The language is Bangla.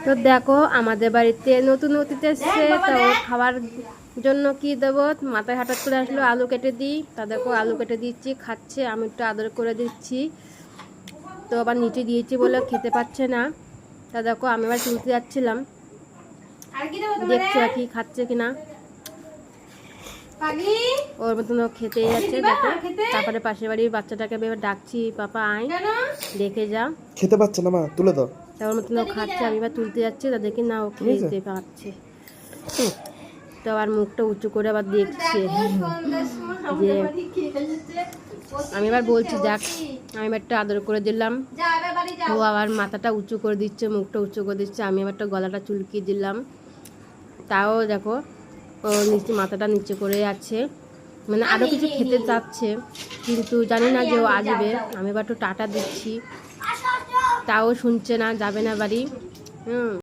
তো দেখো আমাদের বাড়িতে নতুন অতিথি এসছে, তো খাওয়ার জন্য কি দেবো, মাথায় হঠাৎ করে আসলো আলু কেটে দিই। তা দেখো আলু কেটে দিচ্ছি, খাচ্ছে, আমি একটু আদর করে দিচ্ছি। তো আবার নিচে দিয়েছি বলে খেতে পাচ্ছে না। তা দেখো আমি আবার তুলতে যাচ্ছিলাম, দেখছি আর কি খাচ্ছে কিনা। ওর মতন খেতেই যাচ্ছে দেখো। তারপরে পাশের বাড়ির বাচ্চাটাকে এবার ডাকছি, পাপা আয় দেখে যা, খেতে পাচ্ছে না মা, তুলে দাও। তার মতন ও খাচ্ছে, আমি এবার তুলতে যাচ্ছি, তা দেখি না ও খেতে পাচ্ছে। তো আবার মুখটা উঁচু করে আবার দেখছে যে আমি এবার বলছি দেখ, আমি এবার একটা আদর করে দিলাম, ও আবার মাথাটা উঁচু করে দিচ্ছে, মুখটা উঁচু করে দিচ্ছে, আমি আবার একটা গলাটা চুলকিয়ে দিলাম। তাও দেখো ও নিচে মাথাটা নিচে করে আছে, মানে আরও কিছু খেতে চাচ্ছে, কিন্তু জানি না যে ও আসবে। আমি এবার একটু টাটা দিচ্ছি, তাও শুনছে না, যাবে না বাড়ি।